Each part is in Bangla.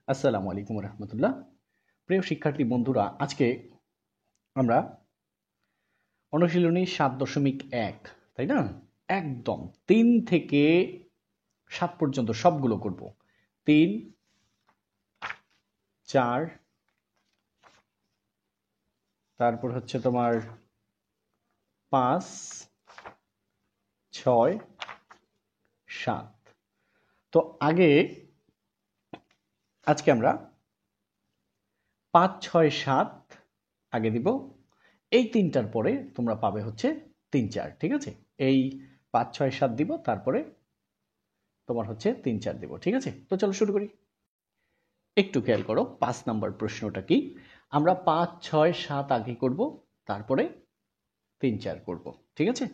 আসসালামু আলাইকুম রহমতুল্লাহ। প্রিয় শিক্ষার্থী বন্ধুরা, আজকে আমরা অনুশীলনী ৭.১, তাই না? একদম ৩ থেকে ৭ পর্যন্ত সবগুলো করব। ৩, ৪, তারপর হচ্ছে তোমার ৫, ৬, ৭। তো আজকে আমরা ৫, ৬, ৭ আগে দিব। এই তিনটার পরে তোমরা পাবে হচ্ছে ৩, ৪, ঠিক আছে? এই ৫, ৬, ৭ দিব, তারপরে তোমার হচ্ছে ৩, ৪ দিব, ঠিক আছে? তো চলো শুরু করি। একটু খেয়াল করো ৫ নাম্বার প্রশ্নটা কি। আমরা ৫, ৬, ৭ আগে করব, তারপরে ৩, ৪ করব, ঠিক আছে?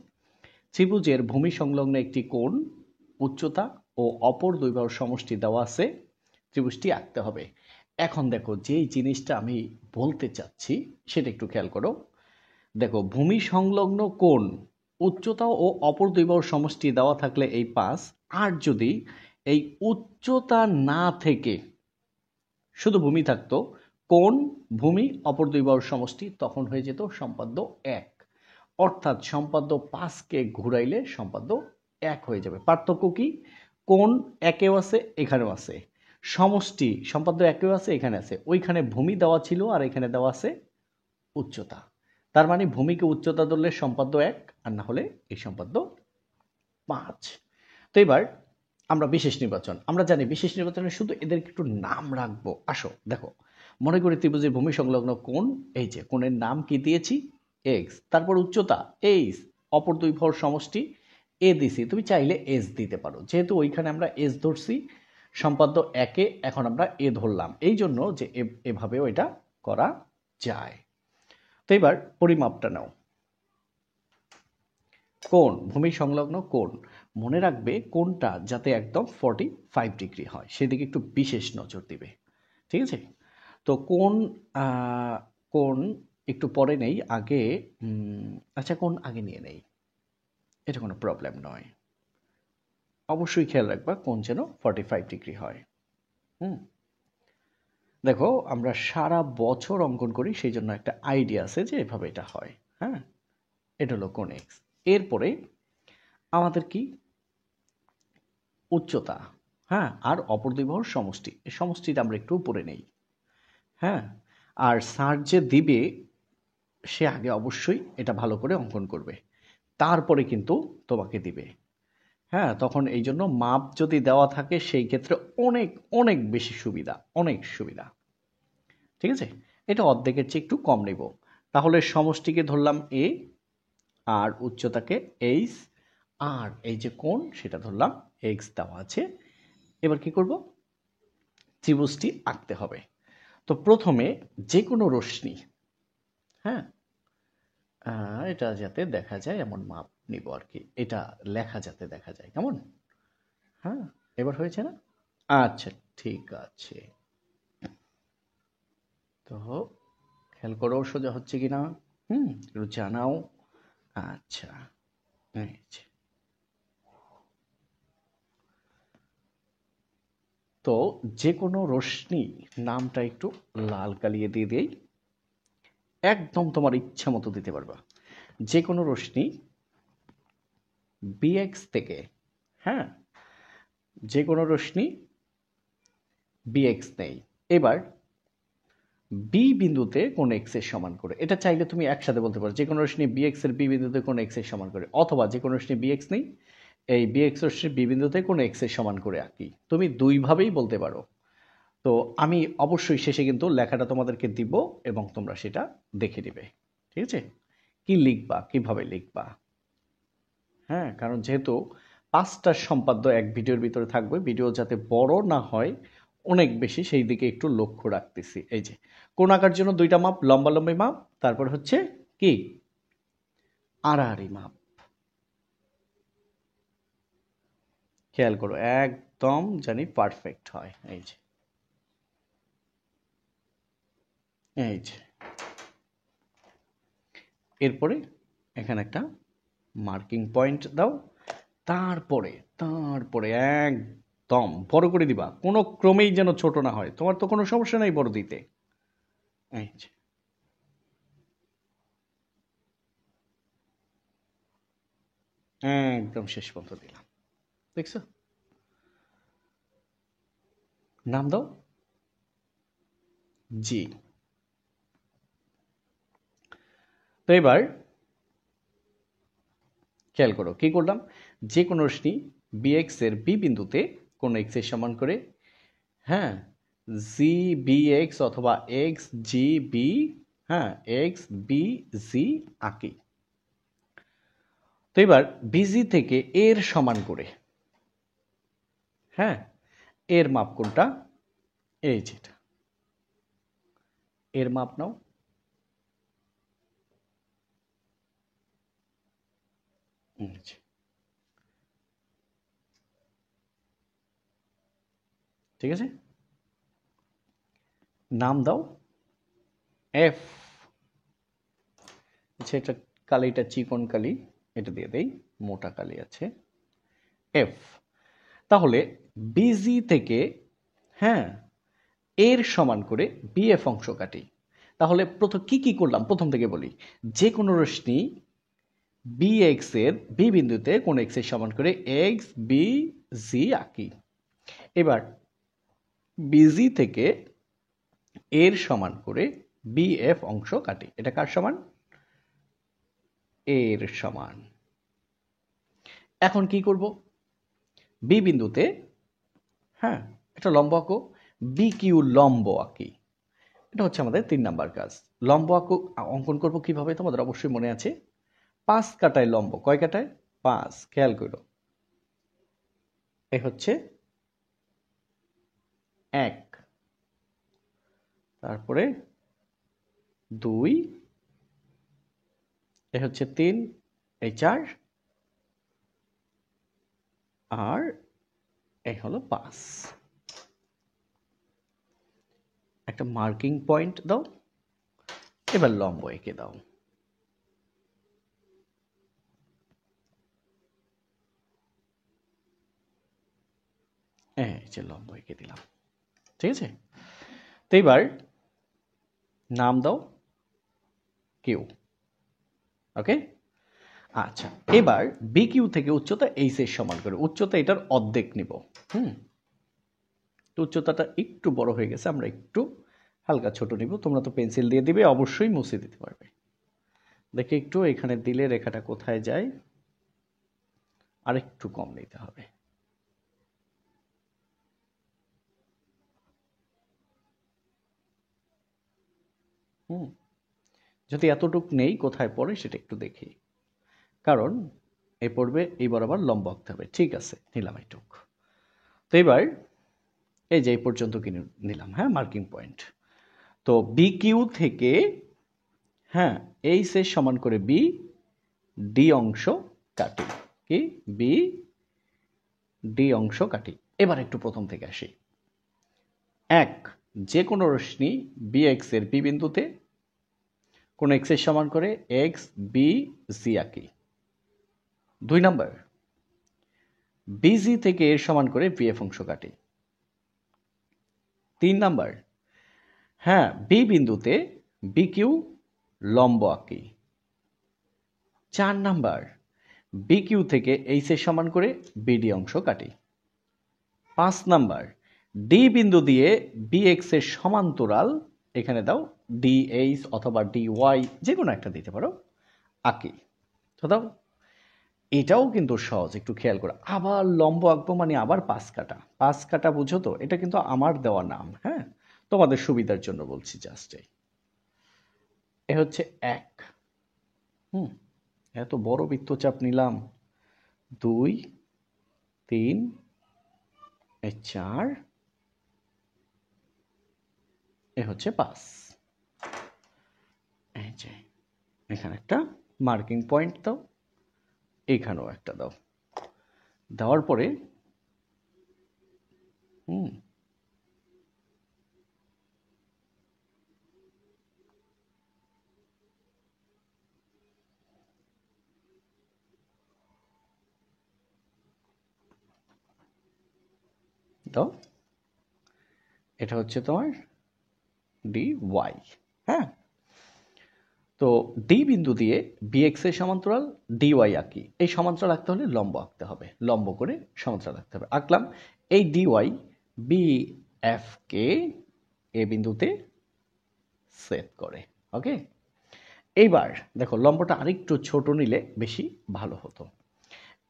ত্রিভুজের ভূমি সংলগ্ন একটি কোণ, উচ্চতা ও অপর দুই বাহুর সমষ্টি দেওয়া আছে। ত্রিভুজটি আঁকতে হবে। এখন দেখো, যেই জিনিসটা আমি বলতে চাচ্ছি সেটা একটু খেয়াল করো। দেখো, ভূমি সংলগ্ন কোণ, উচ্চতা ও অপর দুই বাহুর সমষ্টি দেওয়া থাকলে এই ৫, আর যদি এই উচ্চতা না থেকে শুধু ভূমি থাকতো, কোণ, ভূমি, অপর দুই বাহুর সমষ্টি, তখন হয়ে যেত সম্পাদ্য ১। অর্থাৎ সম্পাদ্য ৫কে ঘুরাইলে সম্পাদ্য ১ হয়ে যাবে। পার্থক্য কি? কোণ একেও আছে, এখানেও আছে। সমষ্টি সম্পাদ্য একেও আছে, এখানে আছে। ওইখানে ভূমি দেওয়া ছিল আর এখানে দেওয়া আছে উচ্চতা। তার মানে ভূমিকে উচ্চতা ধরলে সম্পাদ্য ১, আর না হলে এই সম্পাদ্য ৫। তো এবার আমরা বিশেষ নির্বাচন, আমরা জানি বিশেষ নির্বাচনে শুধু এদের একটু নাম রাখবো। আসো দেখো, মনে করি ত্রিভুজের ভূমি সংলগ্ন কোণ, এই যে কোণের নাম কি দিয়েছি? এক্স, তারপর উচ্চতা এইচ, অপর দুই বাহুর সমষ্টি এ দিছি। তুমি চাইলে এস দিতে পারো, যেহেতু ওইখানে আমরা এস ধরছি সম্পাদ্য ১-এ, এখন আমরা এ ধরলাম, এই জন্য যে এভাবেও এটা করা যায়। তো এবার পরিমাপটা নাও। কোণ, ভূমি সংলগ্ন কোণ, মনে রাখবে কোণটা যাতে একদম 45 ডিগ্রি হয় সেদিকে একটু বিশেষ নজর দিবে, ঠিক আছে? তো কোণ একটু পরে নেই, আগে আচ্ছা কোণ আগে নিয়ে নেই, এটা কোনো প্রবলেম নয়। অবশ্যই খেয়াল রাখবা কোণ যেন 45 ডিগ্রি হয়। হুম দেখো, আমরা সারা বছর অঙ্কন করি, সেই জন্য একটা আইডিয়া আছে যে এভাবে এটা হয়। হ্যাঁ, এটা হলো কোণ এক্স। এরপরে আমাদের কি? উচ্চতা, হ্যাঁ, আর অপর দুই বাহুর সমষ্টি। এই সমষ্টিটা আমরা একটু উপরে নেই। হ্যাঁ, আর স্যার যে দিবে সে আগে অবশ্যই এটা ভালো করে অঙ্কন করবে, তারপরে কিন্তু তোমাকে দিবে। হ্যাঁ, তখন এই জন্য মাপ যদি দেওয়া থাকে সেই ক্ষেত্রে অনেক অনেক বেশি সুবিধা, অনেক সুবিধা, ঠিক আছে? এটা অর্ধেকের চেয়ে একটু কম নেব। তাহলে সমষ্টিকে ধরলাম এ, আর উচ্চতাকে এইচ, আর এই যে কোণ সেটা ধরলাম এক্স দেওয়া আছে। এবার কি করব? ত্রিভুজটি আঁকতে হবে। তো প্রথমে যে কোনো রশ্মি, হ্যাঁ, এটা যাতে দেখা যায় এমন মাপ নিব আর কি, এটা লেখা যাতে দেখা যায়, কেমন? হ্যাঁ, এবার হয়েছে না? আচ্ছা, ঠিক আছে। তো খেয়াল করো সোজা হচ্ছে কিনা, একটু জানাও। আচ্ছা, এই যে। তো যে কোনো রশ্মি নামটা একটু লাল কালিয়ে দিয়ে দেই, একদম তোমার ইচ্ছা মতো দিতে পারবা। যে কোনো রশ্মি বিএক্স থেকে, হ্যাঁ, যে কোনো রশ্মি বিএক্স নেই। এবার বি বিন্দুতে কোন এক্স এর সমান করে, এটা চাইলে তুমি একসাথে বলতে পারো যে কোনো রশ্মি বিএক্স এর বি বিন্দুতে কোন এক্স এর সমান করে, অথবা যে কোনো রশ্মি বিএক্স নেই, এই বিএক্স রশ্মি বি বিন্দুতে কোন এক্স এর সমান করে আঁকি। তুমি দুইভাবেই বলতে পারো। তো আমি অবশ্যই শেষে কিন্তু লেখাটা তোমাদেরকে দিব এবং তোমরা সেটা দেখে দিবে, ঠিক আছে? কি লিখবা, কিভাবে লিখবা? হ্যাঁ, কারণ যেহেতু ৫টা সম্পাদ্য এক ভিডিওর ভিতরে থাকবে, ভিডিও যাতে বড় না হয় অনেক বেশি, সেই দিকে একটু লক্ষ্য রাখতেছি। এই যে কোণ আঁকার জন্য ২টা মাপ, লম্বালম্বি মাপ, তারপর হচ্ছে কি আড়াআড়ি মাপ। খেয়াল করো একদম জানি পারফেক্ট হয়। এই যে, এই যে, এরপরে এখানে একটা মার্কিং পয়েন্ট দাও। তারপরে তারপরে একদম বড় করে দিবা, কোনো ক্রমেই যেন ছোট না হয়। তোমার তো কোনো সমস্যা নাই বড় দিতে। এই যে, একদম শেষ পর্যন্ত দিলাম, দেখছো? নাম দাও। জি। তো এবার খেয়াল করো কি করলাম, যে কোনো রশ্মি bx এর b বিন্দুতে কোন x এর সমান করে, হ্যাঁ, জি বি এক্স অথবা এক্স জি বি, হ্যাঁ, এক্স বি জি আঁকি। তো এবার বিজি থেকে এর সমান করে, হ্যাঁ, এর মাপ কোনটা? এই যেটা, এর মাপ নাও। এই যে, ঠিক আছে, নাম দাও এফ। আচ্ছা, এটা কালিটা চিকন কালি, এটা দিয়ে দেই, মোটা কালি আছে এফ। তাহলে বিজি থেকে, হ্যাঁ, এর সমান করে বিএফ অংশ কাটি। তাহলে প্রথম কি কি করলাম প্রথম থেকে বলি। যে কোনো রশ্মি বি এক্স এর বি বিন্দুতে কোন এক্স এর সমান করে এক্স বি জি আঁকি। এবার বিজি থেকে এর সমান করে বিএফ অংশ কাটি। এটা কার সমান? এর সমান। এখন কি করব, বি বিন্দুতে, হ্যাঁ, এটা লম্ব আঁকো, বি কিউ লম্ব আঁকি। এটা হচ্ছে আমাদের 3 নাম্বার কাজ। লম্ব অঙ্কন করব কিভাবে তোমাদের অবশ্যই মনে আছে। 5 কাটায় লম্ব, কয় কাটায়? 5। খেয়াল করো, এ হচ্ছে 1, তারপরে 2, এ হচ্ছে 3, এই 4, আর এই হলো 5। একটা মার্কিং পয়েন্ট দাও, এবার লম্ব এঁকে দাও। এই যে লম্ব এঁকে দিলাম, ঠিক আছে। তো এবার নাম দাও কিউ। ওকে, আচ্ছা, এবার বি কিউ থেকে উচ্চতা এইচ এর সমান করে, উচ্চতা এটার অর্ধেক নিব। হুম, তো উচ্চতাটা একটু বড় হয়ে গেছে, আমরা একটু হালকা ছোট নিব। তোমরা তো পেন্সিল দিয়ে দিবে, অবশ্যই মুছে দিতে পারবে। দেখে একটু এখানে দিলে রেখাটা কোথায় যায়, আর একটু কম নিতে হবে। হুম, যদি এতটুক নেই কোথায় পড়ে সেটা একটু দেখি, কারণ এই পড়বে এই বরাবর লম্ব আঁকতে হবে। ঠিক আছে, নিলাম এইটুক। তো এবার এই যে এই পর্যন্ত কিনে নিলাম, হ্যাঁ, মার্কিং পয়েন্ট। তো বি কিউ থেকে, হ্যাঁ, এইচ এর সমান করে বি ডি অংশ কাটি। কি? বি ডি অংশ কাটি। এবার একটু প্রথম থেকে আসি। 1, যে কোনো রশ্মি বি এক্স এর বি বিন্দুতে কোন এক্স এর সমান করে এক্স বি জি আঁকি। 2 নাম্বার, বিজি থেকে এর সমান করে বিএফ অংশ কাটি। 3 নাম্বার, হ্যাঁ, বি বিন্দুতে বি কিউ লম্ব আঁকি। 4 নাম্বার, বি কিউ থেকে এইচ এর সমান করে বিডি অংশ কাটি। 5 নাম্বার, ডি বিন্দু দিয়ে বি এক্স এর সমান্তরাল, এখানে দাও ডি এইচ অথবা ডি ওয়াই, যে কোনো একটা দিতে পারো, আঁকি। তো দাও, এটাও কিন্তু সহজ, একটু খেয়াল করো। আবার লম্ব আঁকবো মানে আবার 5 কাটা। 5 কাটা বুঝো তো? এটা কিন্তু আমার দেওয়া নাম, হ্যাঁ, তোমাদের সুবিধার জন্য বলছি জাস্ট। এ হচ্ছে 1, হুম, এত বড় বৃত্তচাপ নিলাম। 2, 3, 4, এ হচ্ছে 5। এই যে এখানে একটা মার্কিং পয়েন্ট দাও, এখানেও একটা দাও। দেওয়ার পরে, হুম, দাও, এটা হচ্ছে তোমার ডি ওয়াই। হ্যাঁ, তো ডি বিন্দু দিয়ে বিএক্স এর সমান্তরাল ডিওয়াই আঁকি। এই সমান্তরাল আঁকতে হলে লম্ব আঁকতে হবে, লম্ব করে সমান্তরাল আঁকতে হবে। আঁকলাম। এই ডিওয়াই বি এফ কে এ বিন্দুতে সেট করে। ওকে, এইবার দেখো লম্বটা আরেকটু ছোট নিলে বেশি ভালো হতো।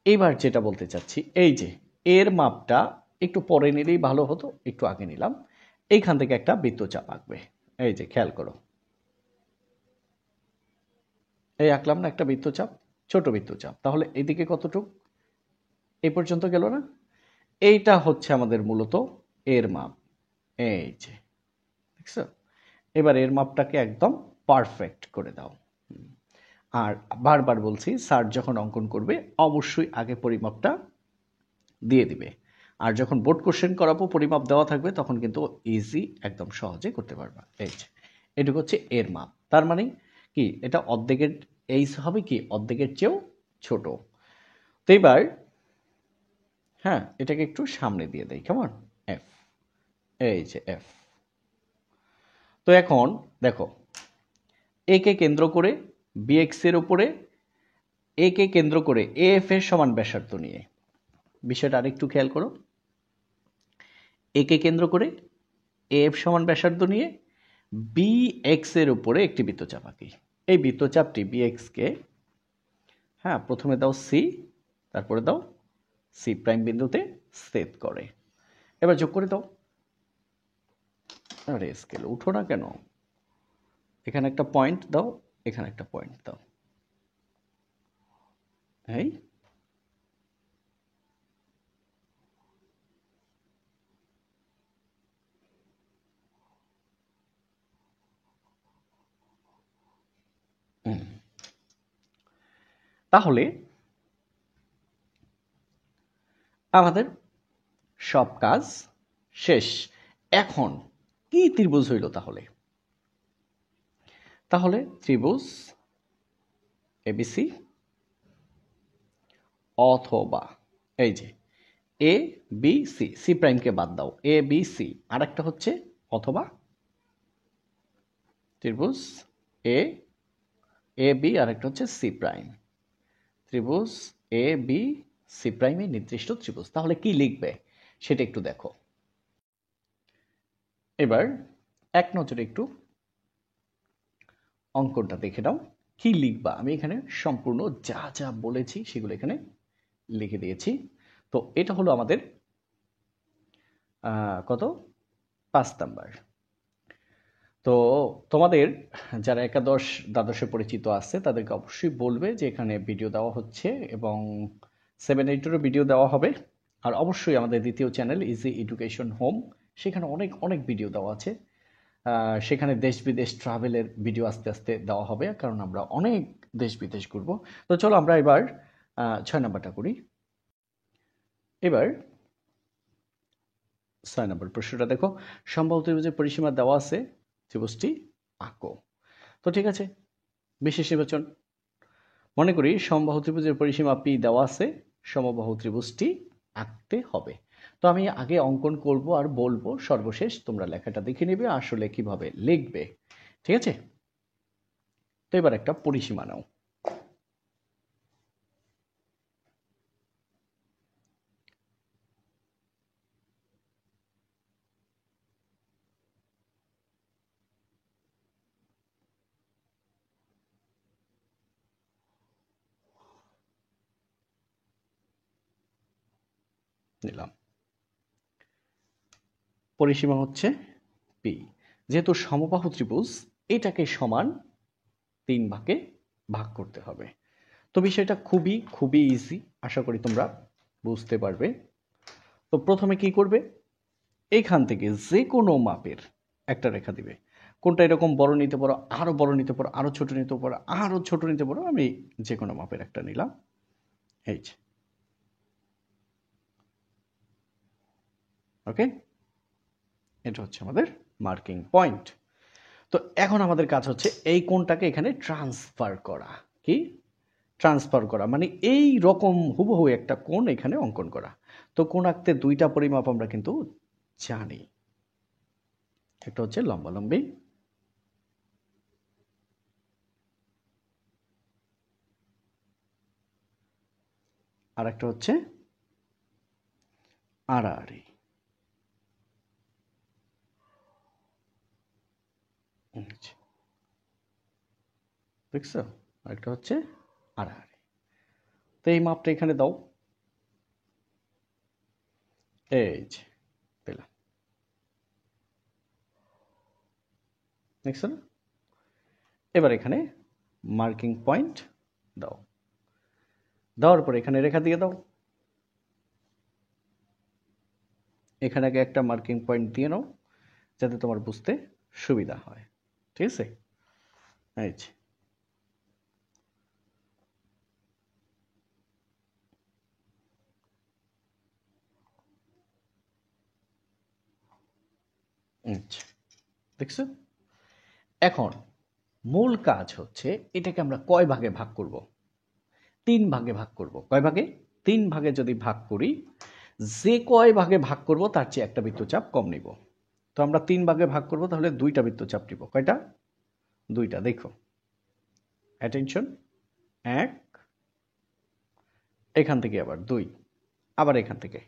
এইবার যেটা বলতে চাচ্ছি, এই যে এর মাপটা একটু পরে নিলেই ভালো হতো, একটু আগে নিলাম। এইখান থেকে একটা বৃত্তচাপ আঁকবে। এই যে খেয়াল করো, এই আঁকলাম না একটা বৃত্তচাপ, ছোট বৃত্তচাপ। তাহলে এদিকে কতটুক, এই পর্যন্ত গেল না? এইটা হচ্ছে আমাদের মূলত এর মাপ। এই যে দেখছো, এবার এর মাপটাকে একদম পারফেক্ট করে দাও। আর বারবার বলছি, স্যার যখন অঙ্কন করবে অবশ্যই আগে পরিমাপটা দিয়ে দিবে। আর যখন বোর্ড কোশ্চেন করাবো পরিমাপ দেওয়া থাকবে, তখন কিন্তু ইজি একদম সহজে করতে পারবা। এই যে এটুকু হচ্ছে এর মাপ। তার মানে কি, এটা অর্ধেকের, এই হবে কি অর্ধেকের চেয়েও ছোট। তো এবার হ্যাঁ, এটাকে একটু সামনে দিয়ে দেই, কেমন? এফ, এই যে এফ। তো এখন দেখো, এ কে কেন্দ্র করে বিএক্স এর উপরে এ কে কেন্দ্র করে এফ এর সমান ব্যাসার্ধ নিয়ে, বিষয়টা আরেকটু খেয়াল করো। এ কে কেন্দ্র করে এফ সমান ব্যাসার্ধ নিয়ে বি এক্স এর উপরে একটি বৃত্তচাপ আঁকি। এই বৃত্তচাপটি বি এক্স কে, হ্যাঁ, প্রথমে দাও সি, তারপরে দাও সি প্রাইম বিন্দুতে ছেদ করে। এবার যোগ করে দাও। আরে স্কেল উঠো না কেন? এখানে একটা পয়েন্ট দাও, এখানে একটা পয়েন্ট দাও। এই তাহলে আমাদের সব কাজ শেষ। এখন কি ত্রিভুজ হইল তাহলে? তাহলে ত্রিভুজ এবিসি অথবা এই যে এ বি সি, সি প্রাইমকে বাদ দাও, এ বি সি। আর একটা হচ্ছে অথবা ত্রিভুজ এ এ বি, আর একটা হচ্ছে সি প্রাইম। ত্রিভুজ এ বি সি প্রাইমে নির্দিষ্ট ত্রিভুজ। তাহলে কি লিখবে সেটা একটু দেখো। এবার এক নজরে একটু অঙ্কনটা দেখে নাও, কি লিখবা। আমি এখানে সম্পূর্ণ যা যা বলেছি সেগুলো এখানে লিখে দিয়েছি। তো এটা হলো আমাদের কত, 5 নাম্বার। তো তোমাদের যারা একাদশ দ্বাদশে পরিচিত আছে তাদেরকে অবশ্যই বলবে যে এখানে ভিডিও দেওয়া হচ্ছে এবং 7-8-এরও ভিডিও দেওয়া হবে। আর অবশ্যই আমাদের দ্বিতীয় চ্যানেল ইজি এডুকেশন হোম, সেখানে অনেক অনেক ভিডিও দেওয়া আছে। সেখানে দেশ বিদেশ ট্রাভেলের ভিডিও আস্তে আস্তে দেওয়া হবে, কারণ আমরা অনেক দেশ বিদেশ ঘুরবো। তো চলো আমরা এবার 6 নাম্বারটা করি। এবার 6 নম্বর প্রশ্নটা দেখো, সম্ভাব্য ত্রিভুজের পরিসীমা দেওয়া আছে, ত্রিভুজটি আঁকো। তো ঠিক আছে, বিশেষ নির্বাচন। মনে করি সমবাহু ত্রিভুজের পরিসীমা পি দেওয়া আছে, সমবাহু ত্রিভুজটি আঁকতে হবে। তো আমি আগে অঙ্কন করব আর বলবো, সর্বশেষ তোমরা লেখাটা দেখে নেবে আসলে কিভাবে লিখবে। ঠিক আছে, তো এবার একটা পরিসীমা নাও। নিলাম, পরিসীমা হচ্ছে পি। যেহেতু সমবাহু ত্রিভুজ, এটাকে সমান 3 ভাগে ভাগ করতে হবে। তো বিষয়টা খুবই খুবই ইজি, আশা করি তোমরা বুঝতে পারবে। তো প্রথমে কি করবে, এইখান থেকে যে কোনো মাপের একটা রেখা দিবে। কোনটা এরকম বড় নিতে পারো, আরো বড় নিতে পারো, আরো ছোট নিতে পারো, আরো ছোট নিতে পারো। আমি যে কোনো মাপের একটা নিলাম। এই যে ওকে, এটা হচ্ছে আমাদের মার্কিং পয়েন্ট। তো এখন আমাদের কাজ হচ্ছে এই কোণটাকে এখানে ট্রান্সফার করা। কি? ট্রান্সফার করা, মানে এই রকম হুবহু একটা কোণ এখানে অঙ্কন করা। তো কোণ আঁকতে দুইটা পরিমাপ আমরা কিন্তু জানি, একটা হচ্ছে লম্বালম্বি, আর একটা হচ্ছে আড়াআড়ি। দেখছো, আরেকটা হচ্ছে আড়াআড়ি। তো এই মাপটা এখানে দাও, এই যে পেলাম, দেখছো না? এবার এখানে মার্কিং পয়েন্ট দাও, দেওয়ার পর এখানে রেখা দিয়ে দাও, এখানে আগে একটা মার্কিং পয়েন্ট দিয়ে নাও যাতে তোমার বুঝতে সুবিধা হয়, ঠিক আছে? এই যে দেখছো? এখন মূল কাজ হচ্ছে এটাকে আমরা কয় ভাগে ভাগ করব? 3 ভাগে ভাগ করব। কয় ভাগে? 3 ভাগে যদি ভাগ করি, যে কয় ভাগে ভাগ করব তার চেয়ে একটা বৃত্তচাপ কম নিব। তো আমরা 3 ভাগে ভাগ করব, তাহলে 2টা বৃত্তচাপ নিব। কয়টা? 2টা। দেখো, অ্যাটেনশন, 1, এখান থেকে আবার 2, আবার এখান থেকে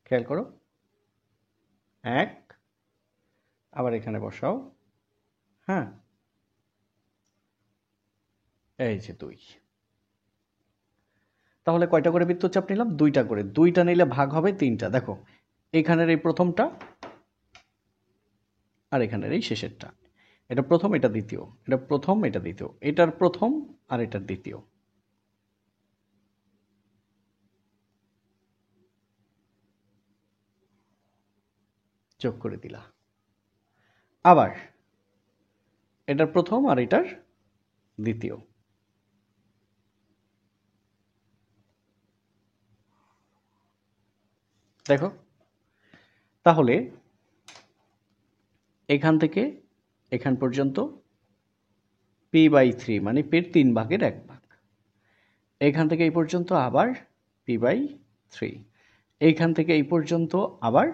খেয়াল করো, 1, আবার এখানে বসাও, হ্যাঁ, এই যে 2। তাহলে কয়টা করে বৃত্তচাপ নিলাম? 2টা করে। 2টা নিলে ভাগ হবে 3টা। দেখো, এখানের এই প্রথমটা আর এখানের এই শেষেরটা, এটা প্রথম, এটা দ্বিতীয়, এটা প্রথম, এটা দ্বিতীয়, এটার প্রথম আর এটার দ্বিতীয়। যোগ করে দিলা। আবার এটার প্রথম আর এটার দ্বিতীয়। দেখো, তাহলে এখান থেকে এখান পর্যন্ত p/3, মানে p-র 3 ভাগের 1 ভাগ। এখান থেকে এই পর্যন্ত আবার p/3, এইখান থেকে এই পর্যন্ত আবার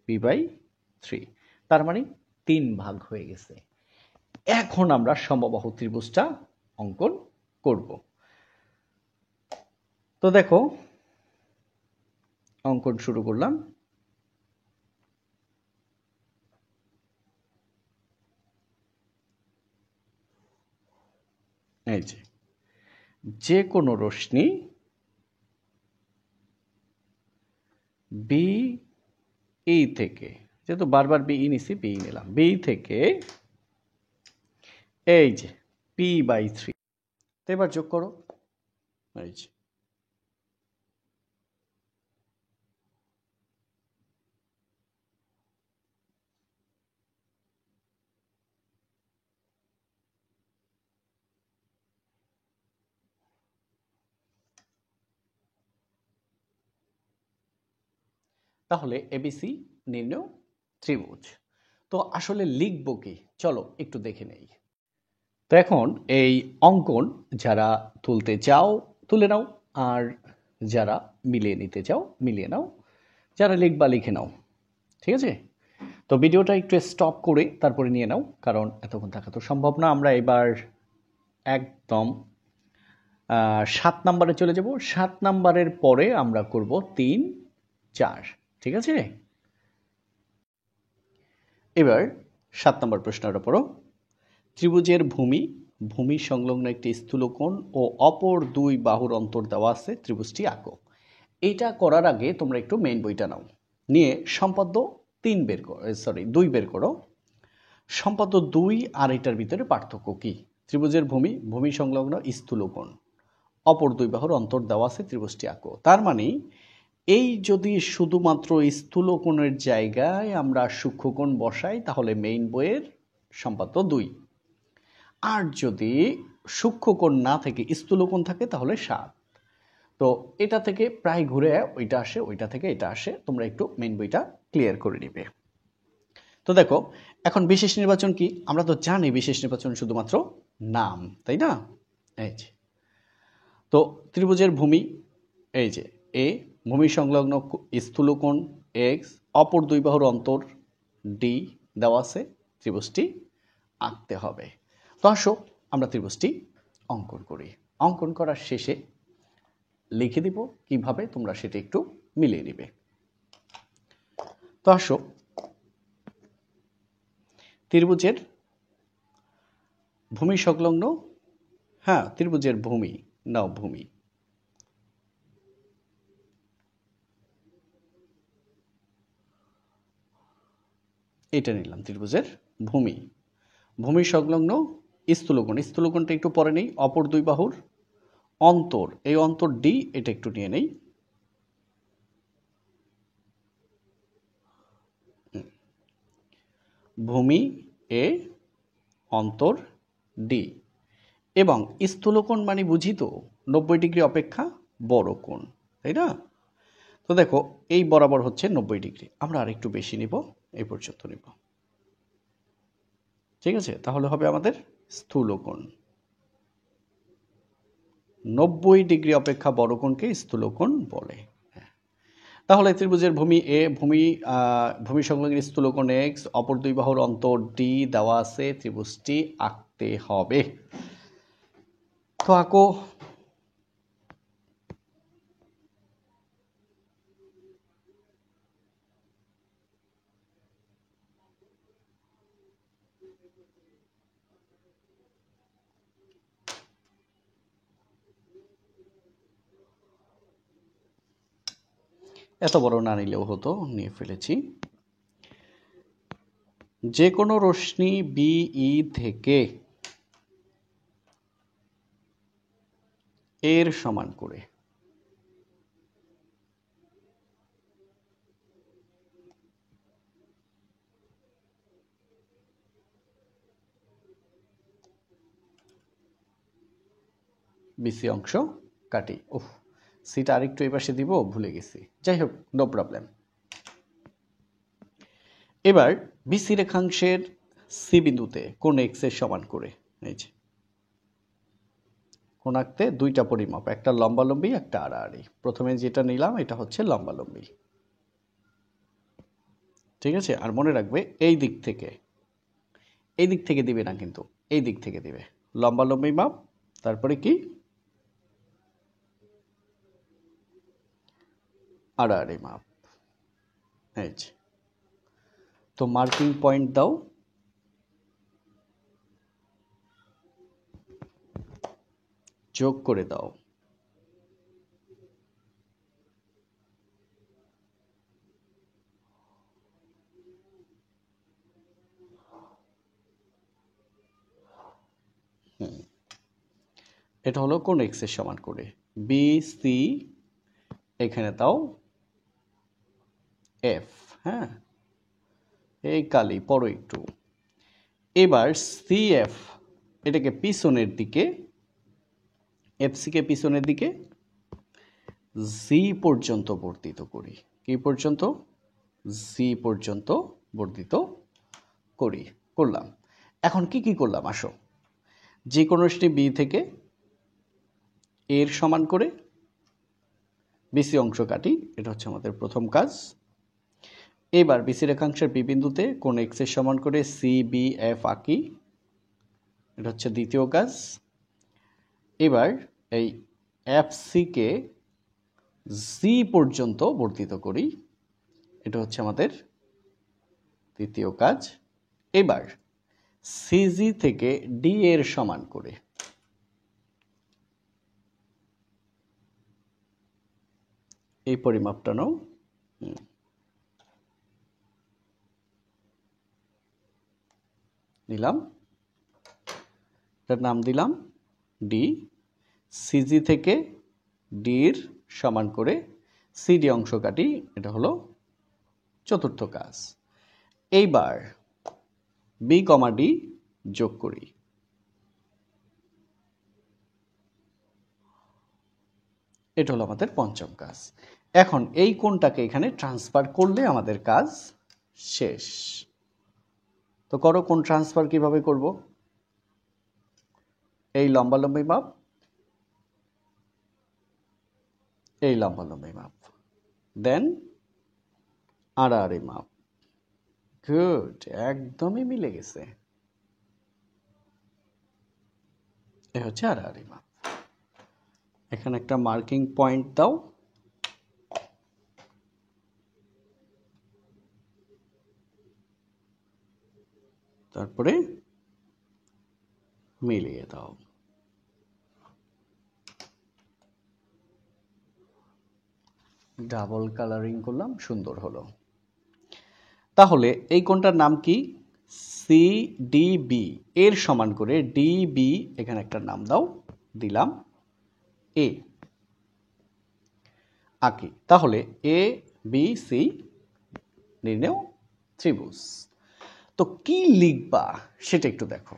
p/3, তার মানে 3 ভাগ হয়ে গেছে। এখন আমরা সমবাহু ত্রিভুজটা অঙ্কন করব। তো দেখো, অঙ্কন শুরু করলাম। এই যে কোনো রশ্মি বি ই থেকে, যেহেতু বারবার বি ই নিছি, বি নিলাম, বি থেকে এই যে p/3, তো এবার যোগ করো। এই যে তাহলে এবিসি নির্ণয় ত্রিভুজ। তো আসলে লিখবো কি, চলো একটু দেখে নেই। তো এখন এই অঙ্কন যারা তুলতে চাও তুলে নাও, আর যারা মিলিয়ে নিতে চাও মিলিয়ে নাও, যারা লিখবা লিখে নাও, ঠিক আছে? তো ভিডিওটা একটু স্টপ করে তারপরে নিয়ে নাও, কারণ এতক্ষণ থাকা তো সম্ভব না। আমরা এবার একদম 7 নাম্বারে চলে যাব। 7 নাম্বারের পরে আমরা করব 3, 4, ঠিক আছে? এবার 7 নম্বর প্রশ্নটা পড়ো। ত্রিভুজের ভূমি সংলগ্ন একটি স্থূলকোণ ও অপর 2 বাহুর অন্তর দেওয়া আছে, ত্রিভুজটি আঁকো। এটা করার আগে তোমরা একটু মেইন বইটা নাও, নিয়ে সম্পাদ্য 2 বের করো। সম্পাদ্য 2 আর এটার ভিতরে পার্থক্য কি? ত্রিভুজের ভূমি সংলগ্ন স্থূলকোণ, অপর 2 বাহুর অন্তর দেওয়া আছে, ত্রিভুজটি আঁকো। তার মানে এই যদি শুধুমাত্র স্থূলকোণের জায়গায় আমরা সূক্ষ্মকোণ বসাই, তাহলে মেইন বইয়ের সম্পাদ্য 2। আর যদি সূক্ষ্মকোণ না থেকে স্থূলকোণ থাকে তাহলে 7। তো এটা থেকে প্রায় ঘুরে ওইটা আসে, ওইটা থেকে এটা আসে। তোমরা একটু মেইন বইটা ক্লিয়ার করে নিবে। তো দেখো, এখন বিশেষ নির্বাচন কি? আমরা তো জানি বিশেষ নির্বাচন শুধুমাত্র নাম, তাই না? এই যে, তো ত্রিভুজের ভূমি এই যে এ, ভূমি সংলগ্ন স্থূলকোণ এক্স, অপর দুই বাহুর অন্তর ডি দেওয়া আছে, ত্রিভুজটি আঁকতে হবে। তো আসো আমরা ত্রিভুজটি অঙ্কন করি। অঙ্কন করার শেষে লিখে দিব কিভাবে, তোমরা সেটা একটু মিলিয়ে নিবে। তো আসো ত্রিভুজের ভূমি সংলগ্ন, হ্যাঁ ত্রিভুজের ভূমি নাও, ভূমি এটা নিলাম, ত্রিভুজের ভূমি, ভূমি সংলগ্ন স্থূলকোণ, স্থূলকোণটা একটু পরে নেই, অপর দুই বাহুর অন্তর, এই অন্তর ডি, এটা একটু নিয়ে নেই। ভূমি এ, অন্তর ডি, এবং স্থূলকোণ মানে বুঝি তো 90 ডিগ্রি অপেক্ষা বড় কোণ, তাই না? তো দেখো এই বরাবর হচ্ছে 90 ডিগ্রি, আমরা আর একটু বেশি নিব, এই পর্যন্ত নিব, ঠিক আছে? তাহলে হবে আমাদের স্থূলকোণ। 90 ডিগ্রি অপেক্ষা বড় কোণকে স্থূলকোণ বলে। তাহলে ত্রিভুজের ভূমি এ, ভূমি সংলগ্ন স্থূলকোণ এক্স, অপর দুই বাহুর অন্তর ডি দেওয়া আছে, ত্রিভুজটি আঁকতে হবে। তো আঁকো। এত বড় না নিলেও হতো, নিয়ে ফেলেছি। যে কোনো রশ্মি বিই থেকে এর সমান করে বিসি অংশ কাটি। উফ, সিটা আরেকটু এই পাশে দিব, ভুলে গেছি, যাই হোক নো প্রবলেম। এবার বিসি রেখাংশের সি বিন্দুতে কোণ এক্স এর সমান করে, এই যে কোণ আঁকতে দুইটা পরিমাপ, একটা লম্বালম্বি একটা আড়াআড়ি। প্রথমে যেটা নিলাম এটা হচ্ছে লম্বালম্বি, ঠিক আছে? আর মনে রাখবে এই দিক থেকে দিবে না কিন্তু, এই দিক থেকে দিবে লম্বালম্বি মাপ, তারপরে কি আড়াআড়ি মাপ। এই যে, তো মার্কিং পয়েন্ট দাও, যোগ করে দাও। এটা হলো কোণ এক্স এর সমান করে, বি সি এখানে দাও এফ, হ্যাঁ এই কালি পড়ো একটু। এবার সি এফ এটাকে পিছনের দিকে, এফসি কে পিছনের দিকে জি পর্যন্ত বর্ধিত করি। কি পর্যন্ত? জি পর্যন্ত বর্ধিত করি, করলাম। এখন কি কি করলাম আসো, যে কোনো একটি বি থেকে এর সমান করে বিসি অংশ কাটি, এটা হচ্ছে আমাদের প্রথম কাজ। এবার বিসি রেখাংশের বি বিন্দুতে কোণ এক্স এর সমান করে সি বি এফ আঁকি, এটা হচ্ছে দ্বিতীয় কাজ। এবার এই এফ সি কে জি পর্যন্ত বর্ধিত করি, এটা হচ্ছে আমাদের তৃতীয় কাজ। এবার সিজি থেকে ডি এর সমান করে এই পরিমাপটা নাও, নিলাম, এটার নাম দিলাম ডি। সিজি থেকে ডির সমান করে সিডি অংশ কাটি, এটা হলো চতুর্থ কাজ। এইবার বি কমা ডি যোগ করি, এটা হলো আমাদের পঞ্চম কাজ। এখন এই কোণটাকে এখানে ট্রান্সফার করলে আমাদের কাজ শেষ। তো করো, কোণ ট্রান্সফার কিভাবে করব? এই লম্বালম্বি মাপ এই লম্বালম্বি মাপ, দেন আড়াআড়ি মাপ। গুড, একদমই মিলে গেছে। এ হচ্ছে আড়াআড়ি মাপ। এখানে একটা মার্কিং পয়েন্ট দাও। তারপরে মিলিয়ে দাও। ডাবল কালারিং করলাম, সুন্দর হলো। তাহলে এই কোণটার নাম কি? সিডিবি এর সমান করে ডিবি, এখানে একটা নাম দাও, দিলাম এ, আঁকি। তাহলে এ বি সি নির্ণেয় ত্রিভুজ। তো কি লিখবা সেটা একটু দেখো।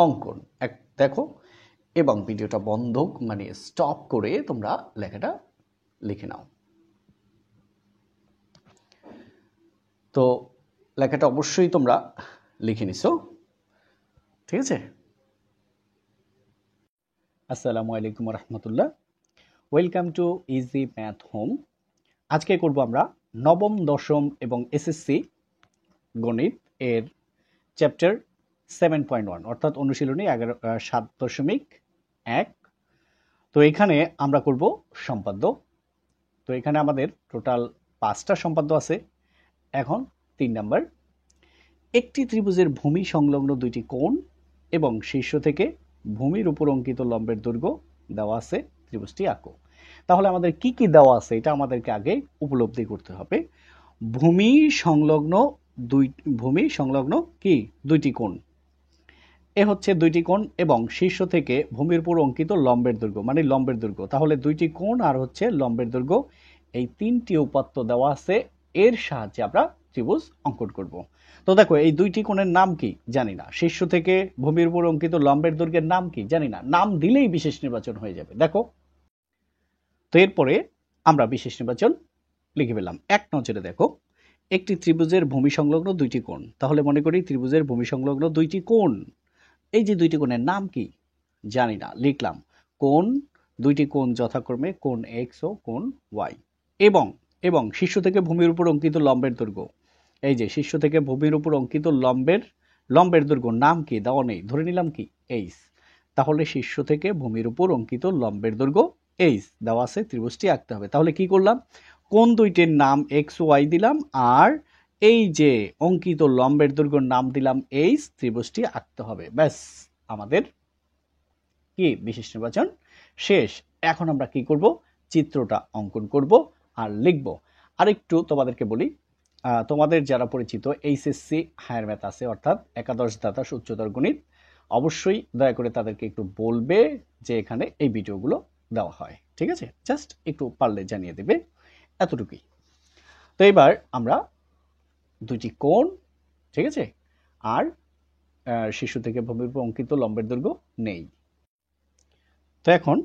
অঙ্কন দেখো এবং ভিডিওটা বন্ধ মানে স্টপ করে তোমরা লেখাটা লিখে নাও। তো লেখাটা অবশ্যই তোমরা লিখে নিছো, ঠিক আছে? আসসালামু আলাইকুম রহমতুল্লাহ। Welcome to easy math home. আজকে করব আমরা নবম, দশম এবং এসএসসি গণিত এর চ্যাপ্টার 7.1 অর্থাৎ অনুশীলনী 7.1। তো এখানে আমরা করব সম্পাদ্য। তো এখানে আমাদের টোটাল 5টা সম্পাদ্য আছে। এখন 3 নাম্বার, একটি ত্রিভুজের ভূমি সংলগ্ন দুইটি কোণ এবং শীর্ষ থেকে ভূমির উপর অঙ্কিত লম্বের দৈর্ঘ্য দেওয়া আছে, ত্রিভুজটি আঁকো। তাহলে আমাদের কি কি দেওয়া আছে এটা আমাদেরকে আগে উপলব্ধি করতে হবে। ভূমি সংলগ্ন কি দুইটি কোণ, এ হচ্ছে দুইটি কোণ এবং শীর্ষ থেকে ভূমির উপর অঙ্কিত লম্বের দৈর্ঘ্য মানে লম্বের দৈর্ঘ্য। তাহলে দুইটি কোণ আর হচ্ছে লম্বের দৈর্ঘ্য, এই তিনটি উপাত্ত দেওয়া আছে, এর সাহায্যে আমরা ত্রিভুজ অঙ্কন করব। তো দেখো এই দুইটি কোণের নাম কি জানি না, শীর্ষ থেকে ভূমির উপর অঙ্কিত লম্বের দৈর্ঘ্যের নাম কি জানি না, নাম দিলেই বিশেষ নির্বাচন হয়ে যাবে। দেখো তো এরপরে আমরা বিশেষ নির্বাচন লিখে পেলাম। এক নজরে দেখো, একটি ত্রিভুজের ভূমি সংলগ্ন দুইটি কোণ। তাহলে মনে করি ত্রিভুজের ভূমি সংলগ্ন দুইটি কোণ, এই যে দুইটি কোণের নাম কি জানি না, লিখলাম কোণ, দুইটি কোণ যথাক্রমে কোণ এক্স ও কোণ ওয়াই। এবং শীর্ষ থেকে ভূমির উপর অঙ্কিত লম্বের দৈর্ঘ্য, এই যে শীর্ষ থেকে ভূমির উপর অঙ্কিত লম্বের দৈর্ঘ্য নাম কি দেওয়া নেই, ধরে নিলাম কি এইচ। তাহলে শীর্ষ থেকে ভূমির উপর অঙ্কিত লম্বের দৈর্ঘ্য এইচ দেওয়া আছে, ত্রিভুজটি আঁকতে হবে। তাহলে কি করলাম, কোণ দুইটির নাম এক্স ওয়াই দিলাম আর এই যে অঙ্কিত লম্বের দৈর্ঘ্যের নাম দিলাম এইচ, ত্রিভুজটি আঁকতে হবে। ব্যাস, আমাদের কি বিশেষ নির্বাচন শেষ। এখন আমরা কি করব, চিত্রটা অঙ্কন করব আর লিখব। আরেকটু তোমাদেরকে বলি, তোমাদের যারা পরিচিত এইচএসসি হায়ার ম্যাথ আছে অর্থাৎ একাদশ দ্বাদশ উচ্চতর গণিত, অবশ্যই দয়া করে তাদেরকে একটু বলবে যে এখানে এই ভিডিওগুলো দেওয়া হয়, ঠিক আছে? জাস্ট একটু পারলে জানিয়ে দেবে, এতটুকুই। তো এবার আমরা দুইটি কোণ, ঠিক আছে, আর শীর্ষ থেকে ভূমির উপর অঙ্কিত লম্বের দৈর্ঘ্য নেই। তো এখন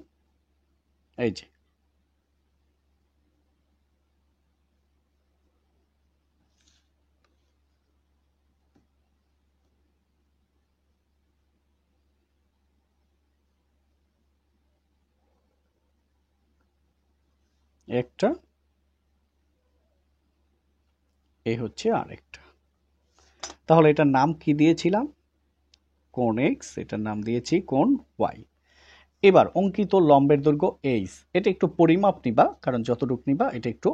এই যে একটা, এই হচ্ছে আরেকটা। তাহলে এটার নাম কি দিয়েছিলাম, কোণ এক্স, এটার নাম দিয়েছি কোণ ওয়াই। এবার অঙ্কিত লম্বের দৈর্ঘ্য এইচ, এটা একটু পরিমাপ নিবা, কারণ যতটুকু নিবা এটা একটু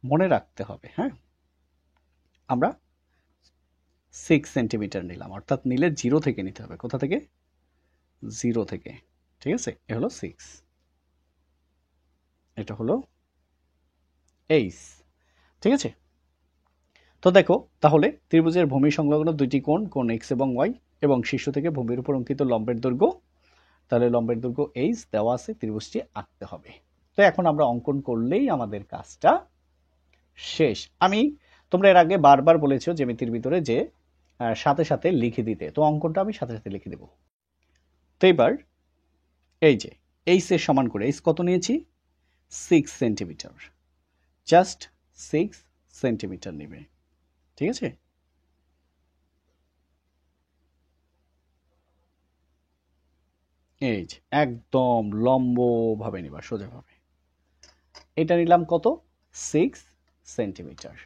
মনে রাখতে হবে। হ্যাঁ, আমরা 6 সেন্টিমিটার নিলাম, অর্থাৎ নিলে 0 থেকে নিতে হবে। কোথা থেকে? 0 থেকে, ঠিক আছে? এ হলো 6, এটা হলো এইচ, ঠিক আছে? তো দেখো, তাহলে ত্রিভুজের ভূমি সংলগ্ন দুইটি কোণ, কোণ এক্স এবং ওয়াই, এবং শীর্ষ থেকে ভূমির উপর অঙ্কিত লম্বের দৈর্ঘ্য, তাহলে লম্বের দৈর্ঘ্য এইচ দেওয়া আছে, ত্রিভুজটি আঁকতে হবে। তো এখন আমরা অঙ্কন করলেই আমাদের কাজটা শেষ। তোমরা এর আগে বারবার বলেছো জ্যামিতির ভিতরে যে সাথে সাথে লিখে দিতে, তো অঙ্কনটা আমি সাথে সাথে লিখে দেব। তো এবার এই যে এইচ এর সমান করে, এইচ কত নিয়েছি? 6 সেন্টিমিটার, জাস্ট 6 সেন্টিমিটার নেবে, ঠিক আছে? এই যে একদম লম্বভাবে নিবা, সোজাভাবে। এটা নিলাম কত? 6 সেন্টিমিটার।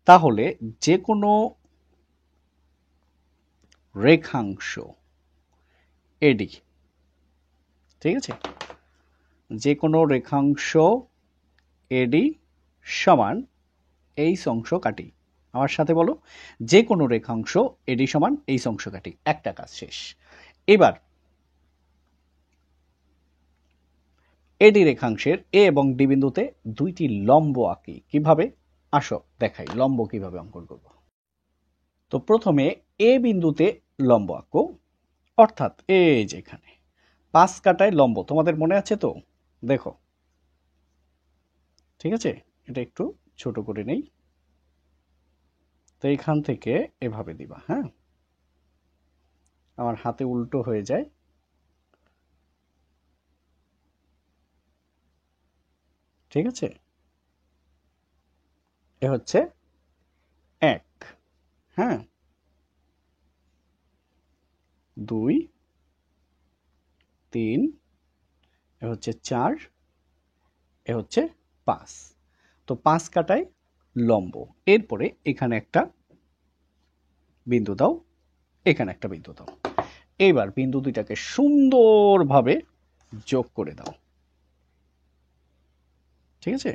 তাহলে যে কোনো রেখাংশ এডি, ঠিক আছে, যে কোনো রেখাংশ এডি সমান এইচ অংশ কাটি। আমার সাথে বলো, যে কোনো রেখাংশ এডি সমান এইচ অংশ কাটি। একটা কাজ শেষ। এবার এডি রেখাংশের এ এবং ডি বিন্দুতে দুইটি লম্ব আঁকি। কিভাবে? আসো দেখাই লম্ব কিভাবে অঙ্কন করব। তো প্রথমে এ বিন্দুতে লম্ব আঁকো, অর্থাৎ এই যে এখানে 5 কাটায় লম্ব। তোমাদের মনে আছে তো? দেখো, ঠিক আছে, এটা একটু ছোট করে নেই। তো এখান থেকে এভাবে দিবা, হ্যাঁ, আমার হাতে উল্টো হয়ে যায়। ঠিক আছে, এ হচ্ছে 1, হ্যাঁ, 2, 3, এ হচ্ছে 4, এ হচ্ছে 5। তো 5 কাটায় লম্ব। এরপরে এখানে একটা বিন্দু দাও, এখানে একটা বিন্দু দাও। এইবার বিন্দু দুইটাকে সুন্দরভাবে যোগ করে দাও। ঠিক আছে,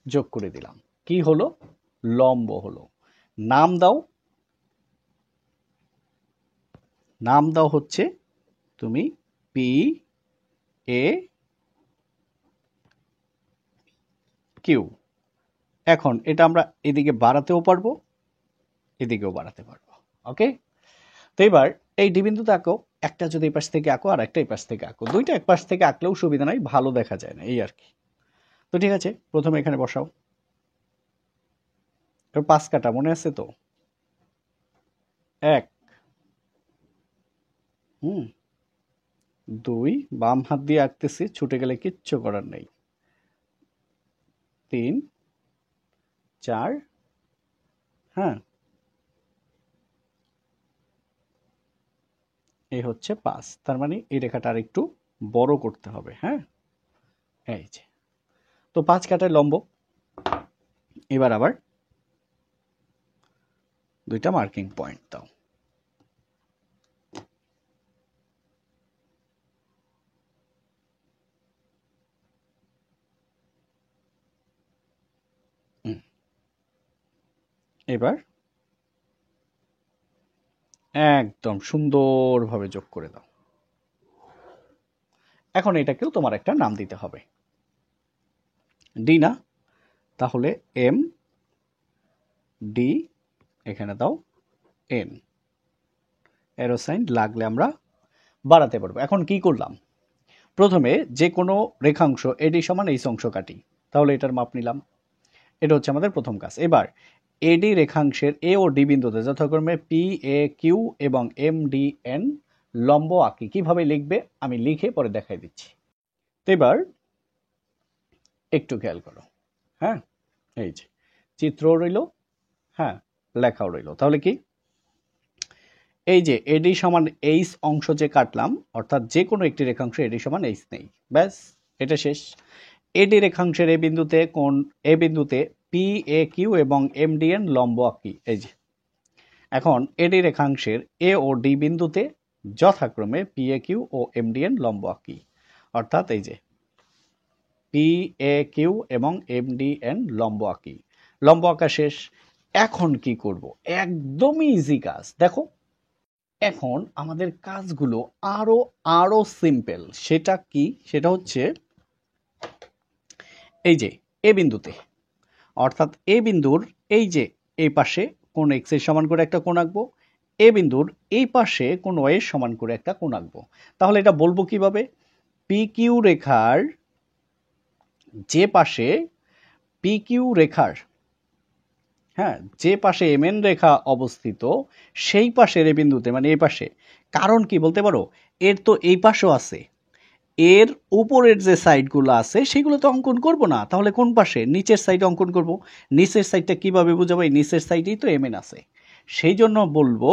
যোগ করে দিলাম। কি হলো? লম্ব হলো। নাম দাও, নাম দাও হচ্ছে তুমি পি এ কিউ। এখন এটা আমরা এদিকে বাড়াতেও পারবো, এদিকেও বাড়াতে পারবো। ওকে, তো এবার এই ডি বিন্দুতে আঁকো। একটা যদি এই পাশ থেকে আঁকো আর একটা এই পাশ থেকে আঁকো, দুইটা এক পাশ থেকে আঁকলেও সুবিধা নাই, ভালো দেখা যায় না, এই আর কি। তো ঠিক আছে, প্রথমে এখানে বসাও। 5 কাটা মনে আছে তো? 1, 2, বাম হাত দিয়ে আঁকতেছি, ছুটে গেলে কিচ্ছু করার নেই। 3, 4, হ্যাঁ, এই হচ্ছে 5। তার মানে এই রেখাটা আর একটু বড় করতে হবে, হ্যাঁ, এই যে। তো 5 কাটায় লম্ব। এবার আবার দুইটা মার্কিং পয়েন্ট দাও। এবার একদম সুন্দরভাবে যোগ করে দাও। এখন এটাকেও তোমার একটা নাম দিতে হবে। ডি না, তাহলে এম ডি, এখানে দাও এন। অ্যারো সাইন লাগলে আমরা বাড়াতে পারবো। এখন কি করলাম? প্রথমে যে কোনো রেখাংশ এডি সমান এইচ অংশ কাটি। তাহলে এটার মাপ নিলাম। এটা হচ্ছে আমাদের প্রথম কাজ। এবার এডি রেখাংশের এ ও ডি বিন্দুতে যথাক্রমে পি এ কিউ এবং এম ডি এন লম্ব আঁকি। কিভাবে লিখবে আমি লিখে পরে দেখাই দিচ্ছি। তো এবার একটু খেয়াল করো, হ্যাঁ, এই যে চিত্র রইল, হ্যাঁ, লেখাও রইল। তাহলে কি, এই যে এডি সমান এইচ অংশ যে কাটলাম, অর্থাৎ যে কোনো একটি রেখাংশ এডি সমান এইচ নেই, ব্যাস এটা শেষ। এডি রেখাংশের এ বিন্দুতে কোন এ বিন্দুতে পি এ কিউ এবং এম ডি এন লম্ব আঁকি। এই যে এখন এডি রেখাংশের এ ও ডি বিন্দুতে যথাক্রমে পি এ কিউ ও এম ডি এন লম্ব আঁকি। অর্থাৎ এই যে পি এ কিউ এবং এম ডি এন লম্ব আঁকি। লম্ব আঁকা শেষ। এখন কি করব? একদমই ইজি কাজ। দেখো, এখন আমাদের কাজগুলো আরো আরো সিম্পল। সেটা কি? সেটা হচ্ছে এই যে এ বিন্দুতে, অর্থাৎ এ বিন্দুর এই যে এই পাশে কোন এক্স এর সমান করে একটা কোণ আঁকবো, এ বিন্দুর এই পাশে কোন ওয়াই এর সমান করে একটা কোণ আঁকবো। তাহলে এটা বলবো কিভাবে? পি কিউ রেখার যে পাশে পি কিউ রেখার, হ্যাঁ, যে পাশে এম এন রেখা অবস্থিত সেই পাশের এ বিন্দুতে, মানে এই পাশে কারণ কি বলতে পারো? এর তো এই পাশেও আছে, এর উপরের যে সাইডগুলো আছে সেগুলো তো অঙ্কন করব না, তাহলে কোন পাশে? নিচের সাইডে অঙ্কন করব। নিচের সাইডটা কিভাবে বোঝাবো? এই নিচের সাইডেই তো এমএন আছে, সেই জন্য বলবো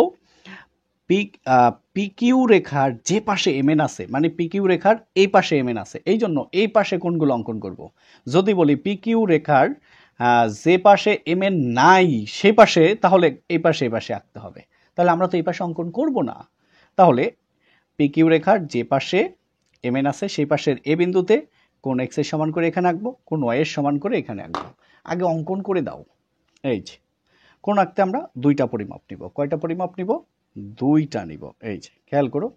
পিকিউ রেখার যে পাশে এমএন আছে, মানে পিকিউ রেখার এই পাশে এমএন আছে, এই জন্য এই পাশে কোনগুলো অঙ্কন করব। যদি বলি পিকিউ রেখার যে পাশে এমএন নাই সে পাশে, তাহলে এই পাশে আঁকতে হবে। তাহলে আমরা তো এই পাশে অঙ্কন করব না। তাহলে পিকিউ রেখার যে পাশে এমএন আছে সেই পাশের এ বিন্দুতে কোন এক্স এর সমান করে এখানে আঁকবো, কোন ওয়াই এর সমান করে এখানে আঁকবো। আগে অঙ্কন করে দাও। এই যে কোন আঁকতে আমরা দুইটা পরিমাপ নিব। কয়টা পরিমাপ নিব? দুইটা নিব। এই যে খেয়াল করো,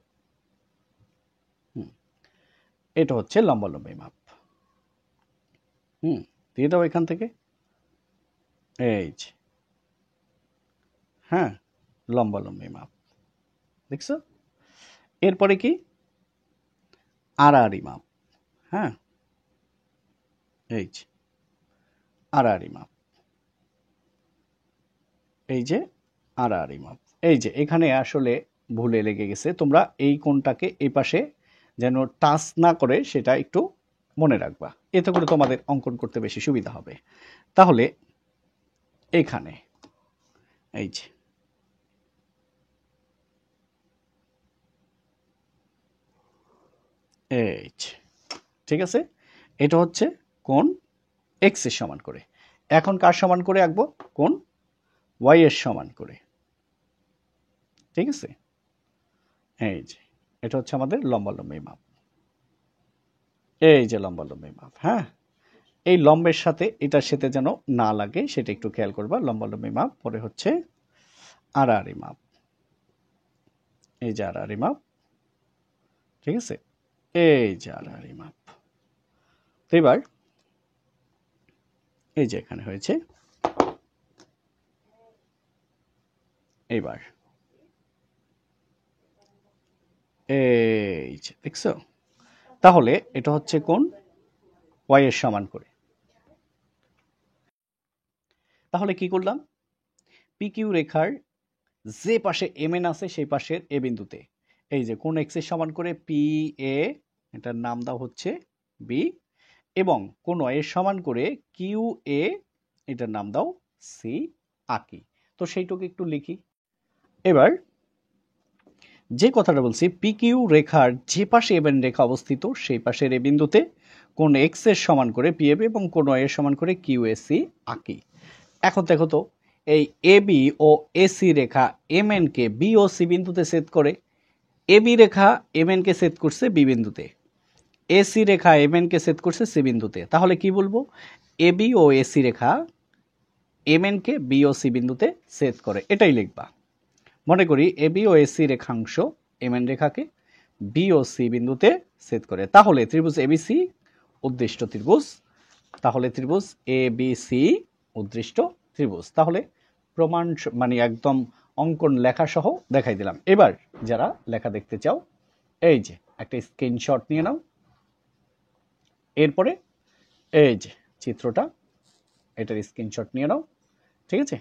এটা হচ্ছে লম্বালম্বি মাপ। দিয়ে দাও এখান থেকে। এই যে হ্যাঁ, লম্বালম্বি মাপ দেখছো। এরপরে কি? আড়াআড়ি মাপ। হ্যাঁ, এই যে আড়াআড়ি মাপ, এই যে আড়াআড়ি মাপ। এই যে এখানে আসলে ভুলে লেগে গেছে, তোমরা এই কোণটাকে এই পাশে যেন টাচ না করে সেটা একটু মনে রাখবা, এতে করে তোমাদের অঙ্কন করতে বেশি সুবিধা হবে। তাহলে এখানে এই যে এই যে ঠিক আছে, এটা হচ্ছে কোণ এক্স এর সমান করে। এখন কার সমান করে আঁকবো? কোণ ওয়াই এর সমান করে। ঠিক আছে, এই যে এটা হচ্ছে আমাদের লম্বালম্বি মাপ। এই যে লম্বালম্বি মাপ। হ্যাঁ, এই লম্বের সাথে এটার সাথে যেন না লাগে সেটা একটু খেয়াল করবা। লম্বালম্বি মাপ, পরে হচ্ছে আড়াআড়ি মাপ। এই যে আড়াআড়ি মাপ। ঠিক আছে, এই যে আড়াআড়ি মাপ। তো এবার এই যে এখানে হয়েছে, এইবার এই যে দেখছো, তাহলে এটা হচ্ছে কোণ ওয়াই এর সমান করে। তাহলে কি করলাম? পিকিউ রেখার যে পাশে এমএন আছে সেই পাশের এ বিন্দুতে এই যে কোণ এক্স এর সমান করে পি এ, এটার নাম দাও হচ্ছে বি, এবং কোণ ওয়াই এর সমান করে কিউ এ, এটার নাম দাও সি আঁকি। তো সেইটুকু একটু লিখি। এবার যে কথাটা বলছি, পিকিউ রেখার যে পাশে এমএন রেখা অবস্থিত সেই পাশের এ বিন্দুতে কোণ এক্স এর সমান করে পি এ এবং কোণ ওয়াই এর সমান করে কিউ এ সি আঁকি। এখন দেখো তো, এই A B O AC Rekha MN K B O C বিন্দুতে ছেদ করে। এ বি রেখা এমএন কে ছেদ করছে বি বিন্দুতে, এসি রেখা এমএন কে ছেদ করছে সি বিন্দুতে। তাহলে কি বলবো? A B O AC Rekha MN K B O C বিন্দুতে ছেদ করে, এটাই লিখবা। মনে করি এ বি ও এসি রেখাংশ এমএন রেখাকে বি ও সি বিন্দুতে ছেদ করে। তাহলে ত্রিভুজ এবিসি উদ্দিষ্ট ত্রিভুজ। তাহলে ত্রিভুজ এ বি সি উদ্দিষ্ট ত্রিভুজ। তাহলে প্রমাণ মানে একদম অঙ্কন লেখা সহ দেখাই দিলাম। এবার যারা লেখা দেখতে চাও, এই যে একটা স্ক্রিনশট নিয়ে নাও। এরপরে এই যে চিত্রটা, এটার স্ক্রিনশট নিয়ে নাও। ঠিক আছে,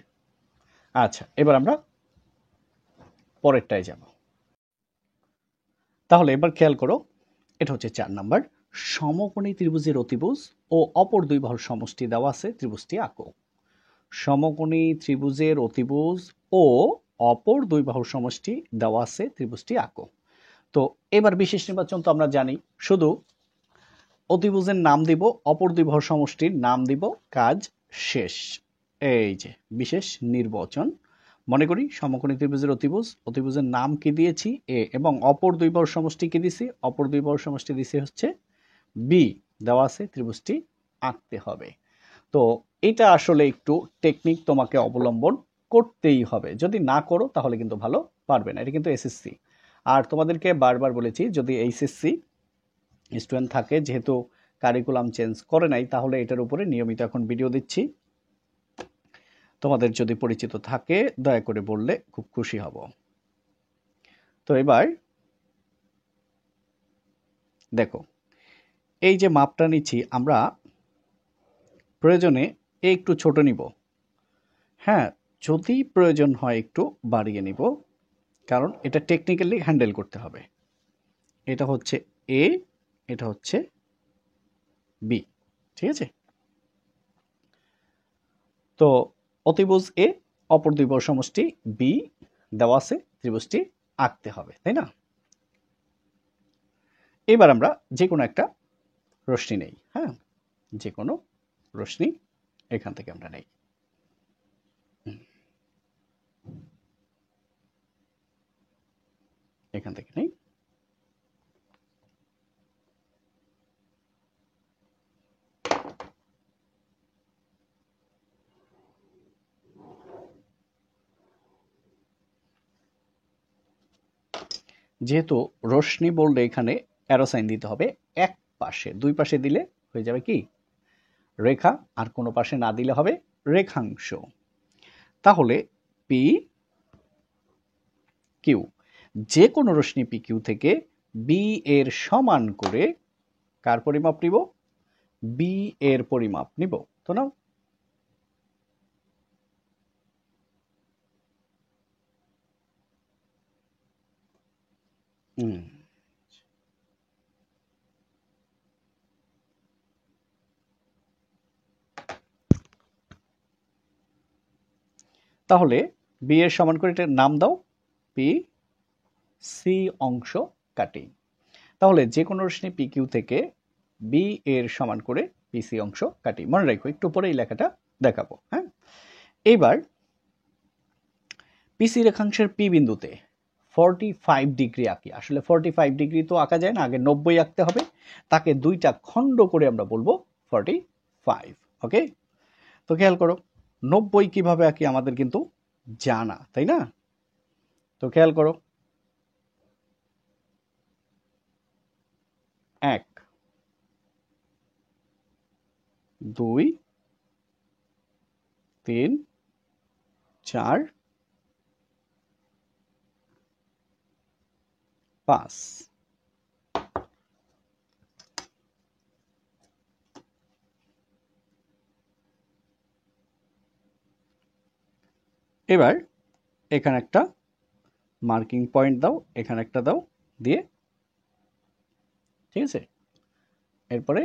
আচ্ছা এবার আমরা পরেরটায় যাব। তাহলে এবার খেয়াল করো, এটা হচ্ছে 4 নাম্বার। সমকোণী ত্রিভুজের অতিভুজ ও অপর দুই বাহুর সমষ্টি দেওয়া আছে, ত্রিভুজটি আঁকো। সমকোণী ত্রিভুজের অতিভুজ ও অপর দুই বাহুর সমষ্টি দেওয়া আছে, ত্রিভুজটি আঁকো। তো এবার বিশেষ নির্বাচন তো আমরা জানি, শুধু অতিভুজের নাম দিব, অপর দুই বাহুর সমষ্টির নাম দিব, কাজ শেষ। এই যে বিশেষ নির্বাচন। মনে করি সমকোণী ত্রিভুজের অতিভুজ, অতিভুজের নাম কি দিয়েছি? এ, এবং অপর দুই বাহুর সমষ্টি কি দিছি? অপর দুই বাহুর সমষ্টি দিছি হচ্ছে বি, দেওয়া আছে, ত্রিভুজটি আঁকতে হবে। তো এটা আসলে একটু টেকনিক তোমাকে অবলম্বন করতেই হবে, যদি না করো তাহলে কিন্তু ভালো পারবে না। এটা কিন্তু এসএসসি। আর তোমাদেরকে বারবার বলেছি, যদি এইচএসসি স্টুডেন্ট থাকে, যেহেতু কারিকুলাম চেঞ্জ করে নাই, তাহলে এটার উপরে নিয়মিত এখন ভিডিও দিচ্ছি। তোমাদের যদি পরিচিত থাকে দয়া করে বললে খুব খুশি হব। তো এবার দেখো, এই যে মাপটা নিচ্ছি আমরা, প্রয়োজনে একটু ছোট নিব। হ্যাঁ, যদি প্রয়োজন হয় একটু বাড়িয়ে নিব। কারণ এটা টেকনিক্যালি হ্যান্ডেল করতে হবে। এটা হচ্ছে এ, এটা হচ্ছে বি, ঠিক আছে? তো অতিভুজ এ, অপর দুই বাহু সমষ্টি বি দেওয়া আছে, ত্রিভুজটি আঁকতে হবে, তাই না? এবার আমরা যে কোনো একটা রশ্মি নেই, হ্যাঁ, যে কোনো রশ্মি এখান থেকে আমরা নেই। এখান থেকে নেই। যেহেতু রশ্মি বললে এখানে অ্যারো সাইন দিতে হবে এক পাশে, দুই পাশে দিলে হয়ে যাবে কি রেখা, আর কোনো পাশে না দিলে হবে রেখাংশ। তাহলে পি কিউ, যে কোনো রশ্মি পি কিউ থেকে বি এর সমান করে কার পরিমাপ নিব? বি এর পরিমাপ নিব, তো নাও। তাহলে বি এর সমান করে এটার নাম দাও পি সি অংশ কাটি। তাহলে যে কোনো রশ্মি পি কিউ থেকে বি এর সমান করে পিসি অংশ কাটি। মনে রাখো, একটু পরে এই লেখাটা দেখাবো, হ্যাঁ। এবার পিসি রেখাংশের পি বিন্দুতে 45 ডিগ্রি আঁকি। আসলে 45 ডিগ্রি তো আঁকা যায় না, আগে 90 আঁকতে হবে। তাকে দুইটা খণ্ড করে আমরা বলবো 45, ওকে? তো খেয়াল করো 90 কিভাবে আঁকি আমাদের কিন্তু জানা, তাই না? তো খেয়াল করো 1 2 3 4 5। এবার এখানে একটা মার্কিং পয়েন্ট দাও, এখানে একটা দাও, দিয়ে ঠিক আছে। এরপরে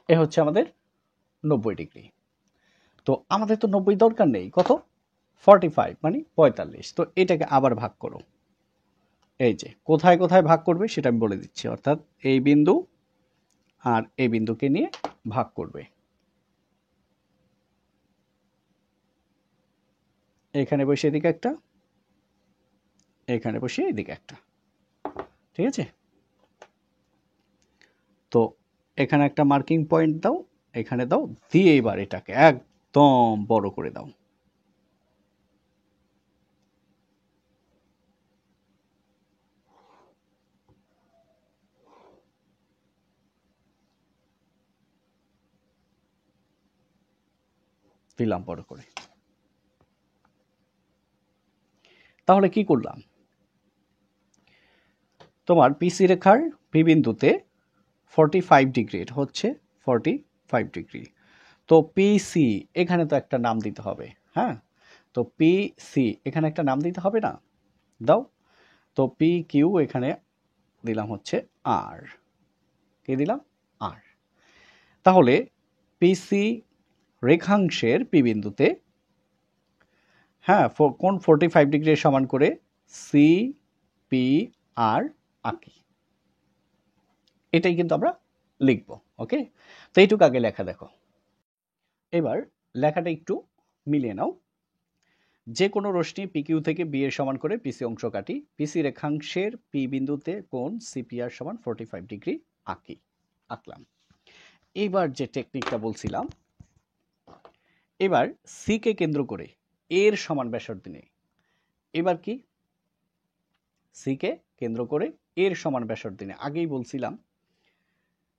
এ হচ্ছে আমাদের 90 ডিগ্রি। তো আমাদের তো 90 দরকার নেই, কত? 45 মানে 45। তো এটাকে আবার ভাগ করো। এই যে কোথায় কোথায় ভাগ করবে সেটা আমি বলে দিচ্ছি, অর্থাৎ এই বিন্দু আর এই বিন্দুকে নিয়ে ভাগ করবে। এখানে বসে এদিকে একটা, এখানে বসে এদিকে একটা, ঠিক আছে? তো এখানে একটা মার্কিং পয়েন্ট দাও, এখানে দাও, দিয়ে এবার এটাকে একদম বড় করে দাও। দিলাম বড় করে। তাহলে কি করলাম? তোমার পিসি রেখার পি বিন্দুতে 45 ডিগ্রি, এটা হচ্ছে 45 ডিগ্রি। তো পিসি এখানে তো একটা নাম দিতে হবে, হ্যাঁ। তো পিসি এখানে একটা নাম দিতে হবে না? দাও। তো পি কিউ এখানে দিলাম হচ্ছে আর, কি দিলাম? আর। তাহলে পিসি রেখাংশের পি বিন্দুতে, হ্যাঁ, কোন 45 ডিগ্রি সমান করে সি পি আর আঁকি, এটাই কিন্তু আমরা লিখব, ওকে? তো এইটুকু আগে লেখা দেখো। এবার লেখাটা একটু মিলিয়ে নাও। যে কোনো রশ্মি পিকিউ থেকে বি এর সমান করে পিসি অংশ কাটি, পিসি রেখাংশের পি বিন্দুতে কোণ সিপিআর সমান 45 ডিগ্রি আঁকি, আঁকলাম। এবার যে টেকনিকটা বলছিলাম, এবার সি কে কেন্দ্র করে এর সমান ব্যাসার্ধ নেই। এবার কি সি কে কেন্দ্র করে এর সমান ব্যাসার্ধ নেই। আগেই বলছিলাম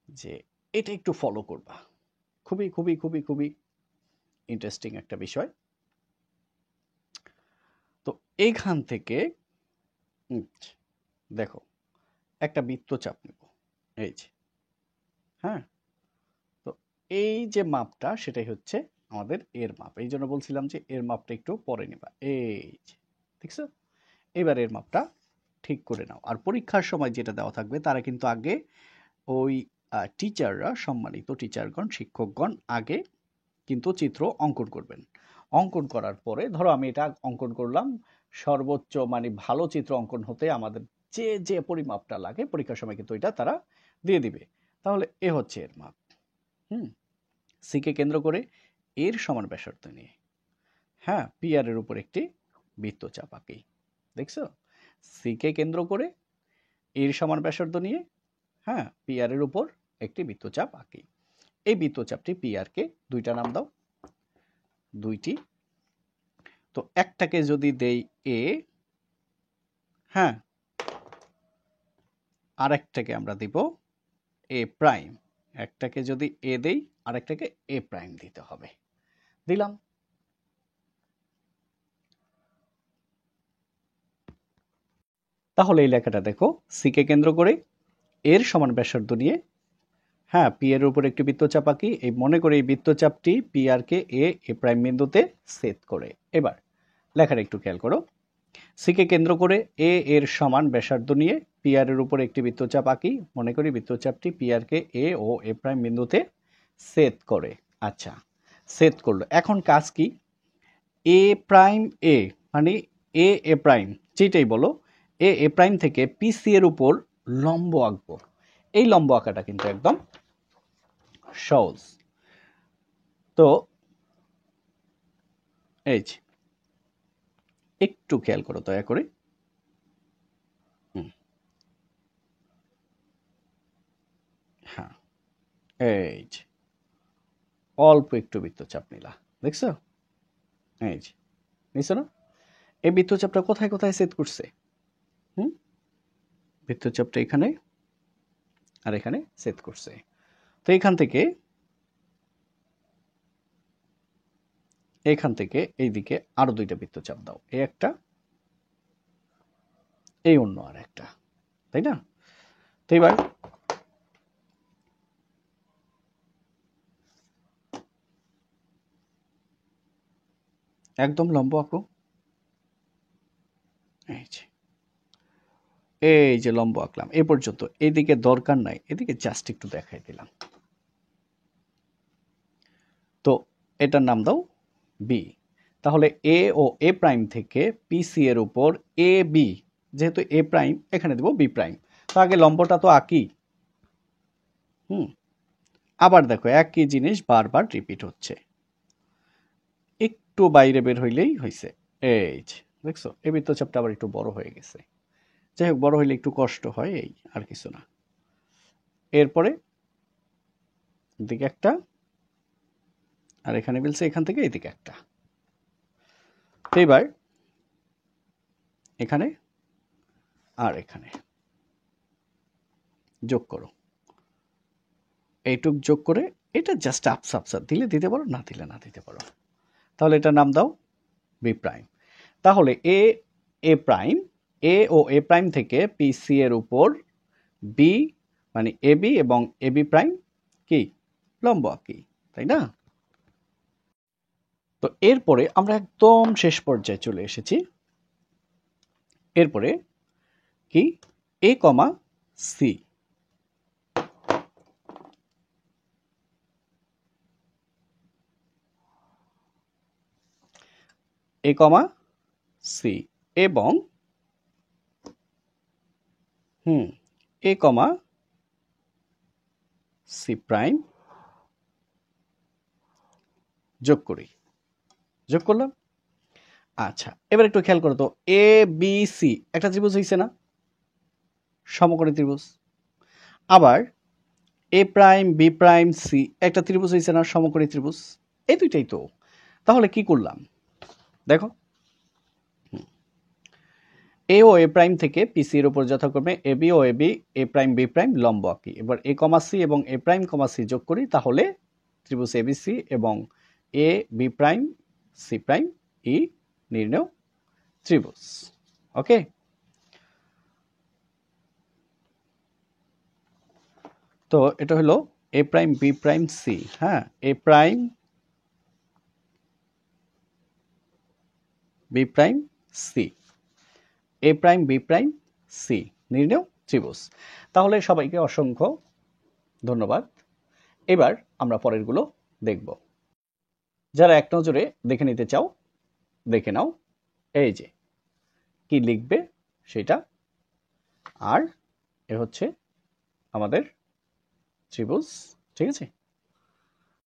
যে এটা একটু ফলো করবা, খুবই খুবই খুবই খুবই ইন্টারেস্টিং একটা বিষয়। তো এইখান থেকে দেখো একটা বৃত্তচাপ নেব, এই যে, হ্যাঁ। তো এই যে মাপটা সেটাই হচ্ছে আমাদের এর মাপ। এই জন্য বলছিলাম যে এর মাপটা একটু পরে নিবা। এই যে দেখছো, এবার এর মাপটা ঠিক করে নাও। আর পরীক্ষার সময় যেটা দেওয়া থাকবে তারা কিন্তু আগে ওই টিচাররা, সম্মানিত টিচারগণ, শিক্ষকগণ আগে কিন্তু চিত্র অঙ্কন করবেন। অঙ্কন করার পরে ধরো আমি এটা অঙ্কন করলাম, সর্বোচ্চ মানে ভালো চিত্র অঙ্কন হতে আমাদের যে যে পরিমাপটা লাগে পরীক্ষার সময় কিন্তু এটা তারা দিয়ে দিবে। তাহলে এ হচ্ছে এর মাপ। হুম, সিকে কেন্দ্র করে এর সমান ব্যাসার্ধ নিয়ে, হ্যাঁ, পি আর এর উপর একটি বৃত্তচাপ আঁকি। দেখছো, সিকে কেন্দ্র করে এর সমান ব্যাসার্ধ নিয়ে, হ্যাঁ, পি আর এর উপর একটি বৃত্তচাপ আঁকি। এই বৃত্তচাপটি পি আর কে দুইটা নাম দাও, দুইটি। তো একটাকে যদি দেই এ, হ্যাঁ, আরেকটাকে আমরা দিব এ প্রাইম। একটাকে যদি এ দেই আরেকটাকে এ প্রাইম দিতে হবে। দিলাম। তাহলে এই লেখাটা দেখো, সিকে কেন্দ্র করে এর সমান ব্যাসার্ধ নিয়ে, হ্যাঁ, পি এর উপর একটি বৃত্তচাপ আঁকি। এই মনে করে এই বৃত্তচাপটি পি আর কে এ প্রাইম বিন্দুতে ছেদ করে। এবার লেখাটা একটু খেয়াল করো, সিকে কেন্দ্র করে এ এর সমান ব্যাসার্ধ নিয়ে পি আর এর উপর একটি বৃত্তচাপ আঁকি। মনে করি বৃত্তচাপটি পি আর কে এ ও এ প্রাইম বিন্দুতে ছেদ করে। আচ্ছা, ছেদ করলো। এখন কাজ কি? এ প্রাইম এ মানে এ প্রাইম যেটাই বলো, এ প্রাইম থেকে পিসি এর উপর লম্ব আঁকবো। এই লম্ব আঁকাটা কিন্তু একদম সহজ। তো এই যে একটু খেয়াল করো দয়া করে। হ্যাঁ, এই যে অল্প একটু বৃত্তচাপ নিলা, দেখছো? এই যে নিছো না? এই বৃত্তচাপটা কোথায় কোথায় ছেদ করছে? হুম, বৃত্তচাপটা এখানে আর এখানে ছেদ করছে। তো এখান থেকে এইদিকে আরো দুইটা বৃত্তচাপ দাও, এই একটা, এই অন্য আর একটা, তাই না? তো এবার একদম লম্ব আঁকো। এই যে লম্ব আঁকলাম এ পর্যন্ত, এদিকে দরকার নাই, এদিকে জাস্ট একটু দেখাই দিলাম। তো এটার নাম দাও বি। তাহলে এ ও এ প্রাইম থেকে পিসি এর উপর এ বি, যেহেতু এ প্রাইম এখানে দেব বি প্রাইম। তো আগে লম্বটা তো আঁকি। হুম, আবার দেখো একই জিনিস বারবার রিপিট হচ্ছে, একটু বাইরে বের হইলেই হয়েছে। এই যে দেখছো, এই বৃত্তচাপটা আবার একটু বড় হয়ে গেছে। যাই হোক, বড় হইলে একটু কষ্ট হয়, এই আর কিছু না। এরপরে এদিকে একটা, আর এখানে মিলছে এখান থেকে এদিকে একটা। তো এবার এখানে আর এখানে যোগ করো, এইটুক যোগ করে এটা জাস্ট আপসা আপসা দিলে দিতে পারো, না দিলে না দিতে পারো। তাহলে এটার নাম দাও বি প্রাইম। তাহলে এ প্রাইম, এ ও এ প্রাইম থেকে পিসি এর উপর বি মানে এ বি এবং এ বি প্রাইম কি লম্ব আঁকি, তাই না? তো এরপরে আমরা একদম শেষ পর্যায়ে চলে এসেছি। এরপরে কি, এ কমা সি, এ কমা সি এবং এ কমা সি প্রাইম যোগ করি। যোগ করলাম। আচ্ছা, এবার একটু খেয়াল করো তো, এ বি সি একটা ত্রিভুজ হয়েছে না, সমকোণী ত্রিভুজ। আবার এ প্রাইম বি প্রাইম সি একটা ত্রিভুজ হয়েছে না, সমকোণী ত্রিভুজ। এই দুইটাই তো। তাহলে কি করলাম দেখো, এ ও এ প্রাইম থেকে পিসি এর উপর যথাক্রমে A B O A B, A prime B prime লম্ব আঁকি। এবার এ কমা সি এবং এ প্রাইম কমা সি যোগ করি, তাহলে ত্রিভুজ এবিসি এবং A B prime C prime ই নির্ণয় ত্রিভুজ। ওকে, তো এটা হলো এ প্রাইম বি প্রাইম সি, হ্যাঁ, এ প্রাইম বি প্রাইম সি, এ প্রাইম বি প্রাইম সি নির্ণেয় ত্রিভুজ। তাহলে সবাইকে অসংখ্য ধন্যবাদ। এবার আমরা পরেরগুলো দেখব। যারা এক নজরে দেখে নিতে চাও দেখে নাও, এই যে কি লিখবে সেটা। আর এ হচ্ছে আমাদের ত্রিভুজ, ঠিক আছে।